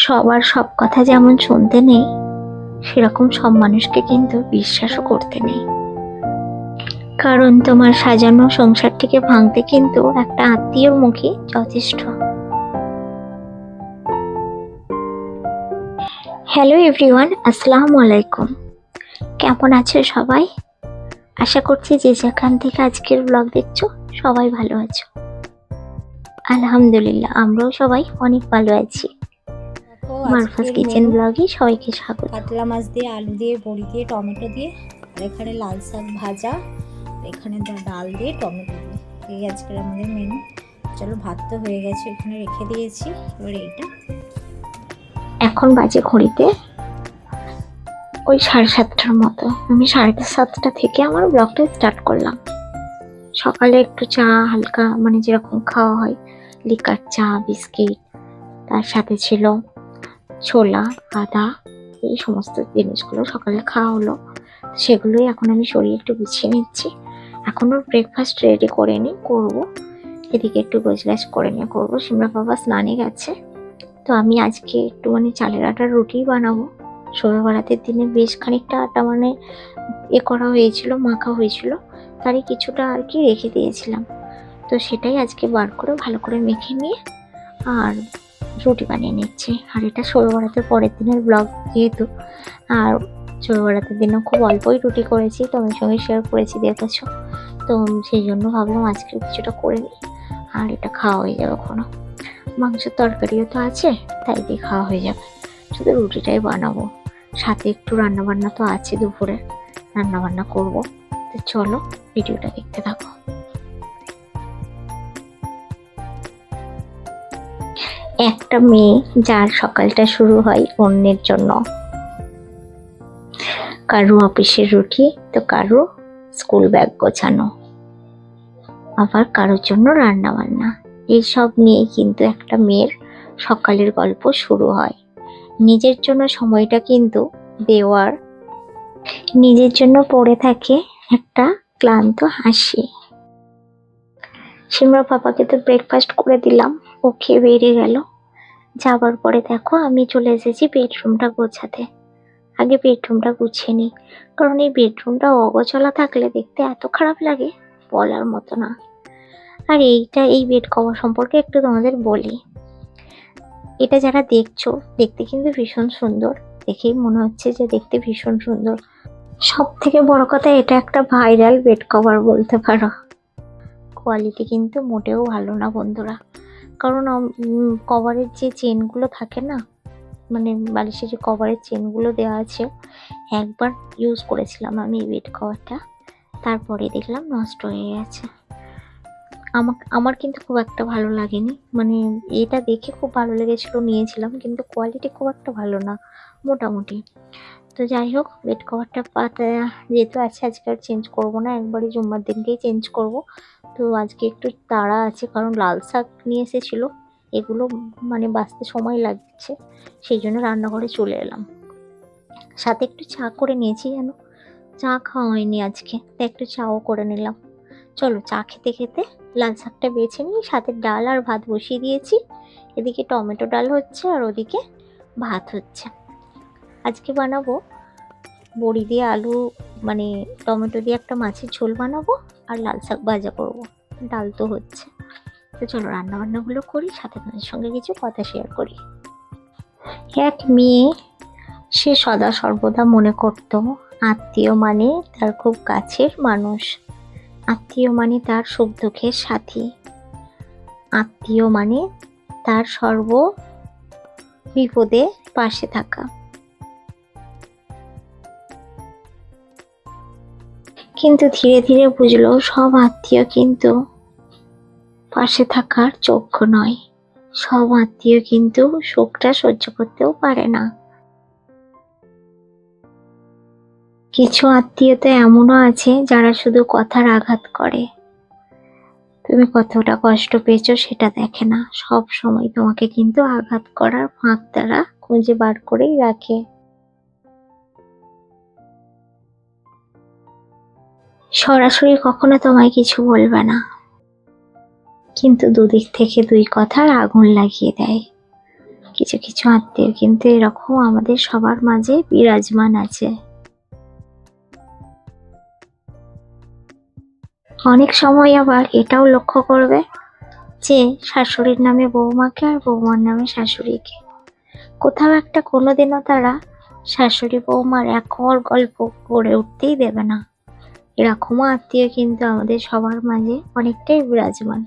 সবার সব কথা যেমন শুনতে নেই, সেরকম সব মানুষকে কিন্তু বিশ্বাসও করতে নেই। কারণ তোমার সাজানো সংসারটিকে ভাঙতে কিন্তু একটা আত্মীয়র মুখই যথেষ্ট। হ্যালো এভরিওয়ান, আসসালামু আলাইকুম। কেমন আছো সবাই? আশা করছি যে যেখান থেকে আজকের ব্লগ দেখছো সবাই ভালো আছো। আলহামদুলিল্লাহ, আমরাও সবাই অনেক ভালো আছি। মারফাস কিচেন ব্লগে সবাইকে স্বাগত। কাতলা মাছ দিয়ে, আলু দিয়ে, বড়ি দিয়ে, টমেটো দিয়ে, আর এখানে লাল শাক ভাজা, এখানে ডাল দিয়ে, টমেটো দিয়ে, এই আজকের আমাদের মেনু। চলো, ভাত তো হয়ে গেছে, এখানে রেখে দিয়েছি। এবার এইটা এখন বাজে ঘড়িতে ওই 7:30টার মতো। আমি 7:30 থেকে আমার ব্লগটা স্টার্ট করলাম। সকালে একটু চা, হালকা মানে যেরকম খাওয়া হয়, লিকার চা, বিস্কিট, তার সাথে ছিল ছোলা, আদা, এই সমস্ত জিনিসগুলো সকালে খাওয়া হলো। সেগুলোই এখন আমি শরীর একটু গুছিয়ে নিচ্ছি। এখনো ব্রেকফাস্ট রেডি করে নি, করবো। এদিকে একটু গোছগাছ করে নিয়ে করবো। সিমরা বাবা স্নানে গেছে, তো আমি আজকে একটু মানে চালের আটার রুটি বানাবো। শবে বরাতের দিনে বেশ খানিকটা আটা মানে করা হয়েছিল, মাখা হয়েছিল, তারই কিছুটা আর কি রেখে দিয়েছিলাম। তো সেটাই আজকে বার করে ভালো করে মেখে নিয়ে আর রুটি বানিয়ে নিচ্ছি। আর এটা শবে বরাতের পরের দিনের ব্লগ যেহেতু, আর শবে বরাতের দিনও খুব অল্পই রুটি করেছি, তোমার সঙ্গে শেয়ার করেছি, দেখেছো। তো সেই জন্য ভাবলাম আজকে কিছুটা করে নিই, আর এটা খাওয়া হয়ে যাবে। কোনো মাংসের তরকারিও তো আছে, তাই দিয়ে খাওয়া হয়ে যাবে। শুধু রুটিটাই বানাবো, সাথে একটু রান্নাবান্না তো আছে, দুপুরে রান্নাবান্না করবো। তো চলো ভিডিওটা দেখতে থাকো। একটা মেয়ে যার সকালটা শুরু হয় অন্যের জন্য, কারো অফিসের রুটি, তো কারো স্কুল ব্যাগ গোছানো, আবার কারোর জন্য রান্না বান্না, এইসব নিয়ে কিন্তু একটা মেয়ের সকালের গল্প শুরু হয়। নিজের জন্য সময়টা কিন্তু দেওয়ার, নিজের জন্য পড়ে থাকে একটা ক্লান্ত হাসি। সিমরা পাপাকে তো ব্রেকফাস্ট করে দিলাম, ও খেয়ে বেরিয়ে গেল। যাবার পরে দেখো আমি চলে এসেছি বেডরুমটা গোছাতে। আগে বেডরুমটা গুছিয়ে নিই, কারণ এই বেডরুমটা অগোছালা থাকলে দেখতে এত খারাপ লাগে, বলার মতো না। আর এই বেড কভার সম্পর্কে একটু তোমাদের বলি। এটা যারা দেখছো, দেখতে কিন্তু ভীষণ সুন্দর, দেখেই মনে হচ্ছে যে দেখতে ভীষণ সুন্দর। সব থেকে বড় কথা, এটা একটা ভাইরাল বেড কভার বলতে পারো। কোয়ালিটি কিন্তু মোটেও ভালো না বন্ধুরা, কারণ কভারের যে চেনগুলো থাকে না, মানে বালিশের যে কভারের চেনগুলো দেওয়া আছে, একবার ইউজ করেছিলাম আমি এই বেড কভারটা, তারপরে দেখলাম নষ্ট হয়ে গেছে। আমার কিন্তু খুব একটা ভালো লাগেনি, মানে এটা দেখে খুব ভালো লেগেছিল, নিয়েছিলাম, কিন্তু কোয়ালিটি খুব একটা ভালো না, মোটামুটি। তো যাই হোক, বেড কভারটা পাতা যেহেতু আছে, আজকে আর চেঞ্জ করবো না, একবারই জুম্মার দিনকেই চেঞ্জ করব। তো আজকে একটু তাড়া আছে, কারণ লাল শাক নিয়ে এসেছিলো, এগুলো মানে বাঁচতে সময় লাগছে, সেই জন্য রান্নাঘরে চলে এলাম। সাথে একটু চা করে নিয়েছি, জানো, চা খাওয়া হয়নি আজকে, তাই একটু চাও করে নিলাম। চলো চা খেতে খেতে লাল শাকটা বেছে নিই, সাথে ডাল আর ভাত বসিয়ে দিয়েছি। এদিকে টমেটো ডাল হচ্ছে আর ওদিকে ভাত হচ্ছে। আজকে বানাবো বড়ি দিয়ে আলু, মানে টমেটো দিয়ে একটা মাছের ঝোল বানাবো, আর লাল শাক ভাজা করব, ডাল তো হচ্ছে। তো চলো রান্নাবান্নাগুলো করি, সাথে তোমাদের সঙ্গে কিছু কথা শেয়ার করি। এক মেয়ে, সে সদা সর্বদা মনে করত আত্মীয় মানে তার খুব কাছের মানুষ, আত্মীয় মানে তার সুখ দুঃখের সাথী, আত্মীয় মানে তার সর্ব বিপদে পাশে থাকা। কিন্তু ধীরে ধীরে বুঝলো, সব আত্মীয় কিন্তু পাশে থাকার যোগ্য নয়, সব আত্মীয় কিন্তু সুখটা সহ্য করতেও পারে না। কিছু আত্মীয় তো এমনও আছে যারা শুধু কথার আঘাত করে, তুমি কতটা কষ্ট পেয়েছো সেটা দেখে না, সব সময় তোমাকে কিন্তু আঘাত করার ফাঁক তারা খুঁজে বার করেই রাখে। সরাসরি কখনো তোমায় কিছু বলবে না, কিন্তু দুদিক থেকে দুই কথার আগুন লাগিয়ে দেয়। কিছু কিছু আত্মীয় কিন্তু এরকম আমাদের সবার মাঝে বিরাজমান আছে। অনেক সময় আবার এটাও লক্ষ্য করবে যে শাশুড়ির নামে বৌমাকে আর বৌমার নামে শাশুড়িকে, কোথাও একটা কোনোদিনও তারা শাশুড়ি বৌমার এক ঘর গল্প গড়ে উঠতেই দেবে না। এরকমও আত্মীয় কিন্তু আমাদের সবার মাঝে অনেকটাই বিরাজমান।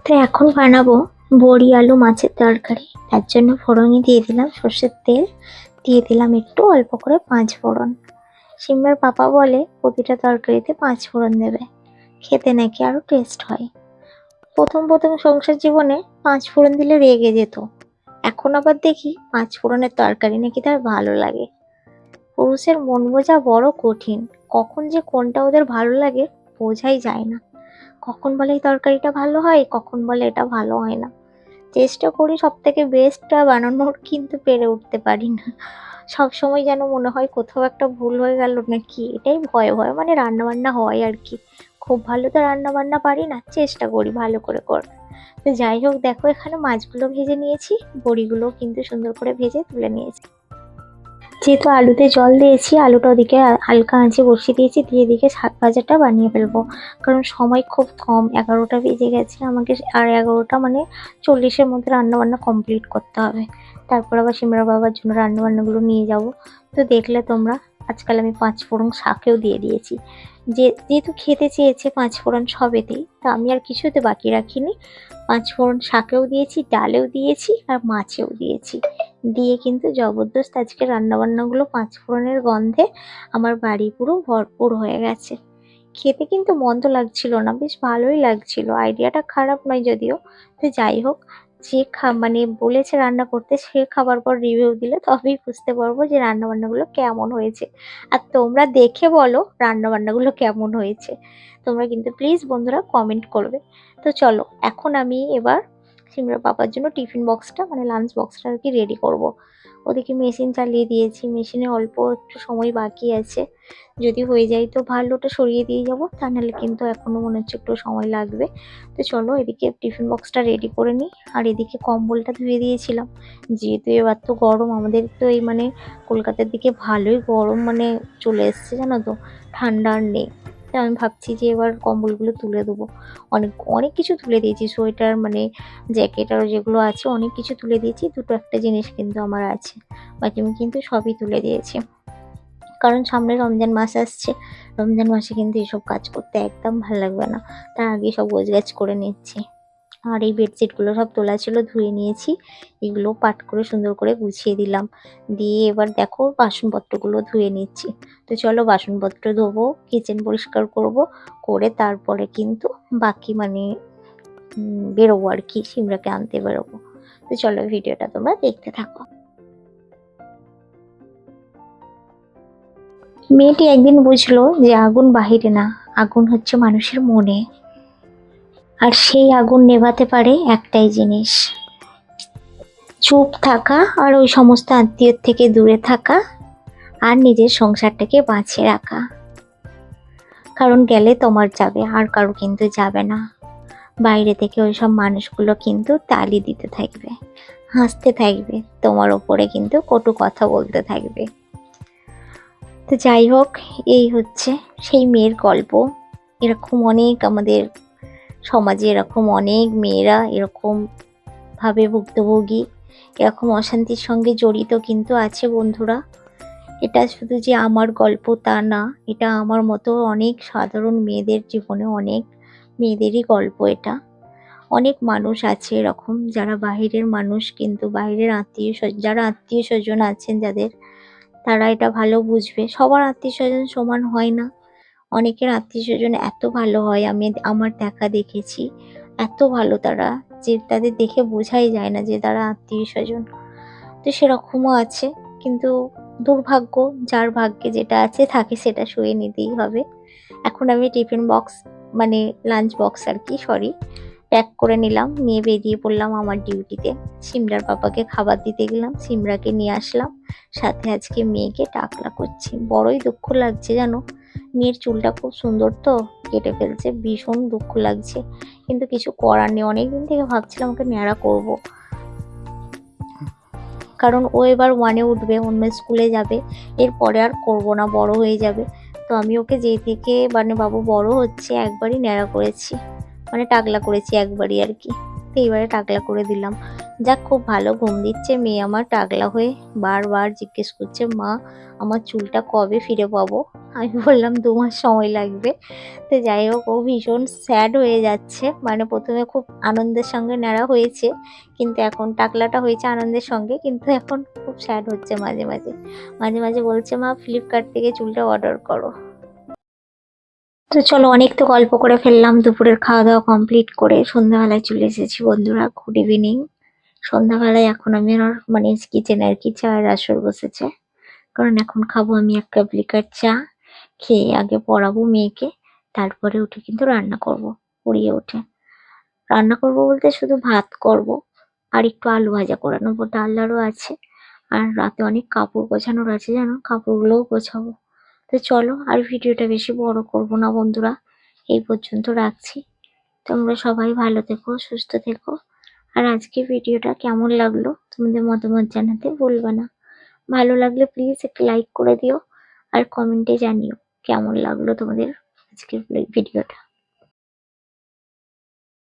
তো এখন বানাবো বড়ি আলু মাছের তরকারি। তার জন্য ফোড়নে দিয়ে দিলাম সর্ষের তেল, দিয়ে দিলাম একটু অল্প করে 5 ফোড়ন। সিম্বার পাপা বলে প্রতিটা তরকারিতে 5 ফোড়ন দেবে, খেতে নাকি আরো টেস্ট হয়। প্রথম প্রথম সংসার জীবনে 5 ফোড়ন দিলে রেগে যেত, এখন আবার দেখি 5 ফোড়নের তরকারি নাকি তার ভালো লাগে। পুরুষের মন বোঝা বড় কঠিন, কখন যে কোনটা ওদের ভালো লাগে বোঝাই যায় না। কখন বলে এই তরকারিটা ভালো হয়, কখন বলে এটা ভালো হয় না। চেষ্টা করি সব থেকে বেস্টটা বানানোর, কিন্তু পেরে উঠতে পারি না। সব সময় যেন মনে হয় কোথাও একটা ভুল হয়ে গেল নাকি, এটাই ভয় ভয় মানে রান্না বান্না হয় আর কি। খুব ভালো তো রান্না বান্না পারি না, চেষ্টা করি ভালো করে করার। তো যাই হোক, দেখো এখানে মাছগুলো ভেজে নিয়েছি, বড়িগুলো কিন্তু সুন্দর করে ভেজে তুলে নিয়েছি। যেহেতু আলুতে জল দিয়েছি, আলুটা ওদিকে হালকা আঁচে বসিয়ে দিয়েছি, দিয়ে এদিকে শাক ভাজাটা বানিয়ে ফেলবো। কারণ সময় খুব কম, 11টা বেজে গেছে, আমাকে আর 11টা মানে 40-এর মধ্যে রান্নাবান্না কমপ্লিট করতে হবে। তারপর আবার সিমরা বাবার জন্য রান্নাবান্নাগুলো নিয়ে যাব। তো দেখলে তোমরা, আজকাল আমি 5 ফোড়ন শাকেও দিয়ে দিয়েছি। যেহেতু খেতে চেয়েছে 5 ফোড়ন সবেতেই, তা আমি আর কিছুতে বাকি রাখিনি। 5 ফোড়ন শাকেও দিয়েছি, ডালেও দিয়েছি আর মাছেও দিয়েছি। দিয়ে কিন্তু জবরদস্ত আজকে রান্নাবান্নাগুলো 5 ফোড়নের গন্ধে আমার বাড়ি পুরো ভরপুর হয়ে গেছে। খেতে কিন্তু মন্দ লাগছিল না, বেশ ভালোই লাগছিল। আইডিয়াটা খারাপ নয় যদিও। তো যাই হোক, যে মানে বলেছে রান্না করতে, সে খাবার পর রিভিউ দিলে তবেই বুঝতে পারবো যে রান্নাবান্নাগুলো কেমন হয়েছে। আর তোমরা দেখে বলো রান্নাবান্নাগুলো কেমন হয়েছে। তোমরা কিন্তু প্লিজ বন্ধুরা কমেন্ট করবে। তো চলো, এখন আমি এবার সিমরার পাপার জন্য টিফিন বক্সটা মানে লাঞ্চ বক্সটা আর কি রেডি করব। ওদিকে মেশিন চালিয়ে দিয়েছি, মেশিনে অল্প একটু সময় বাকি আছে, যদি হয়ে যায় তো ভালো, ওটা সরিয়ে দিয়ে যাবো, তা নাহলে কিন্তু এখনো মনে হচ্ছে একটু সময় লাগবে। তো চলো এদিকে টিফিন বক্সটা রেডি করে নিই। আর এদিকে কম্বলটা ধুয়ে দিয়েছিলাম, যেহেতু এবার তো গরম, আমাদের তো এই মানে কলকাতার দিকে ভালোই গরম মানে চলে এসছে জানো তো, ঠান্ডা আর নেই। তো আমি ভাবছি যে এবার কম্বলগুলো তুলে দেবো। অনেক অনেক কিছু তুলে দিয়েছি, সোয়েটার মানে জ্যাকেট আর যেগুলো আছে অনেক কিছু তুলে দিয়েছি, দুটো একটা জিনিস কিন্তু আমার আছে, বাকি আমি কিন্তু সবই তুলে দিয়েছি। কারণ সামনে রমজান মাস আসছে, রমজান মাসে কিন্তু এসব কাজ করতে একদম ভালো লাগবে না, তার আগে সব গোছগাছ করে নিচ্ছি। আর এই বেডশিটগুলো সব তোলা ছিল, ধুয়ে নিয়েছি, এগুলো পাট করে সুন্দর করে গুছিয়ে দিলাম। দিয়ে এবার দেখো বাসনপত্রগুলো ধুয়ে নিচ্ছি। তো চলো বাসনপত্র ধোবো, কিচেন পরিষ্কার করব, করে তারপরে কিন্তু বাকি মানে বেরোবো আর কি, সিমরাকে আনতে বেরোবো। তো চলো ভিডিওটা তোমরা দেখতে থাকো। মেয়েটি একদিন বুঝলো যে আগুন বাহিরে না, আগুন হচ্ছে মানুষের মনে। আর সেই আগুন নেভাতে পারে একটাই জিনিস, চুপ থাকা আর ওই সমস্ত আত্মীয়র থেকে দূরে থাকা, আর নিজের সংসারটাকে বাঁচিয়ে রাখা। কারণ গেলে তোমার যাবে, আর কারো কিন্তু যাবে না। বাইরে থেকে ওই সব মানুষগুলো কিন্তু তালি দিতে থাকবে, হাসতে থাকবে, তোমার ওপরে কিন্তু কটু কথা বলতে থাকবে। তো যাই হোক, এই হচ্ছে সেই মেয়ের গল্প। এরকম অনেক আমাদের সমাজে, এরকম অনেক মেয়েরা এরকম ভাবে ভুক্তভোগী, এরকম অশান্তির সঙ্গে জড়িত কিন্তু আছে বন্ধুরা। এটা শুধু যে আমার গল্প তা না, এটা আমার মতো অনেক সাধারণ মেয়েদের জীবনে অনেক মেয়েদেরই গল্প এটা। অনেক মানুষ আছে এরকম, যারা বাহিরের মানুষ কিন্তু বাইরের যারা আত্মীয় স্বজন আছেন যাদের, তারা এটা ভালো বুঝবে। সবার আত্মীয় স্বজন সমান হয় না, অনেকের আত্মীয় স্বজন এত ভালো হয়, আমি আমার দেখা দেখেছি, এত ভালো তারা যে তাদের দেখে বোঝাই যায় না যে তারা আত্মীয় স্বজন। তো সেরকমও আছে, কিন্তু দুর্ভাগ্য, যার ভাগ্যে যেটা আছে থাকে সেটা সয়ে নিতেই হবে। এখন আমি টিফিন বক্স মানে লাঞ্চ বক্স আর কি, সরি, প্যাক করে নিলাম, নিয়ে বেরিয়ে পড়লাম আমার ডিউটিতে। সিমরার পাপাকে খাবার দিতে গেলাম, সিমরাকে নিয়ে আসলাম, সাথে আজকে মেয়েকে টাকলা করছি। বড়ই দুঃখ লাগছে জানো, মেয়ের চুলটা খুব সুন্দর তো কেটে ফেলছে, ভীষণ দুঃখ লাগছে, কিন্তু কিছু করার নেই। অনেকদিন থেকে ভাবছিলাম ওকে ন্যাড়া করব, কারণ ও এবার 1-এ উঠবে, অন্য স্কুলে যাবে, এরপরে আর করব না, বড় হয়ে যাবে। তো আমি ওকে যেই থেকে মানে বাবু বড় হচ্ছে একবারই ন্যাড়া করেছি, মানে টাকলা করেছি একবারই আর কি। তো এইবারে টাকলা করে দিলাম। যাক, খুব ভালো ঘুম দিচ্ছে মেয়ে আমার টাকলা হয়ে। বারবার জিজ্ঞেস করছে, মা আমার চুলটা কবে ফিরে পাবো? আমি বললাম 2 মাস সময় লাগবে। তো যাই হোক, ও ভীষণ স্যাড হয়ে যাচ্ছে, মানে প্রথমে খুব আনন্দের সঙ্গে ন্যাড়া হয়েছে, কিন্তু এখন টাকলাটা হয়েছে আনন্দের সঙ্গে, কিন্তু এখন খুব স্যাড হচ্ছে মাঝে মাঝে। মাঝে মাঝে বলছে, মা ফ্লিপকার্ট থেকে চুলটা অর্ডার করো। তো চলো, অনেক তো গল্প করে ফেললাম, দুপুরের খাওয়া দাওয়া কমপ্লিট করে সন্ধ্যাবেলায় চলে এসেছি বন্ধুরা। Good evening. সন্ধ্যাবেলায় এখন আমি আর মানে কিচেনে আর কি চায়ের আসর বসেছে, কারণ এখন খাবো আমি 1 কাপ লিকার চা। খেয়ে আগে পড়াবো মেয়েকে, তারপরে উঠে কিন্তু রান্না করব। পড়িয়ে উঠে রান্না করব বলতে শুধু ভাত করব, আর একটু আলু ভাজা করে নেবো, ডাল আরও আছে। আর রাতে অনেক কাপড় গোছানোর আছে, জানো, কাপড়গুলোও গোছাবো। তো চলো, আর ভিডিওটা বেশি বড় করব না বন্ধুরা, এই পর্যন্ত রাখছি। তোমরা সবাই ভালো থেকো, সুস্থ থেকো। আর আজকে ভিডিওটা কেমন লাগলো তোমাদের মতামত জানাতে ভুলবে না। ভালো লাগলে প্লিজ একটা লাইক করে দিও, আর কমেন্টে জানিও কেমন লাগলো তোমাদের আজকের ভিডিওটা।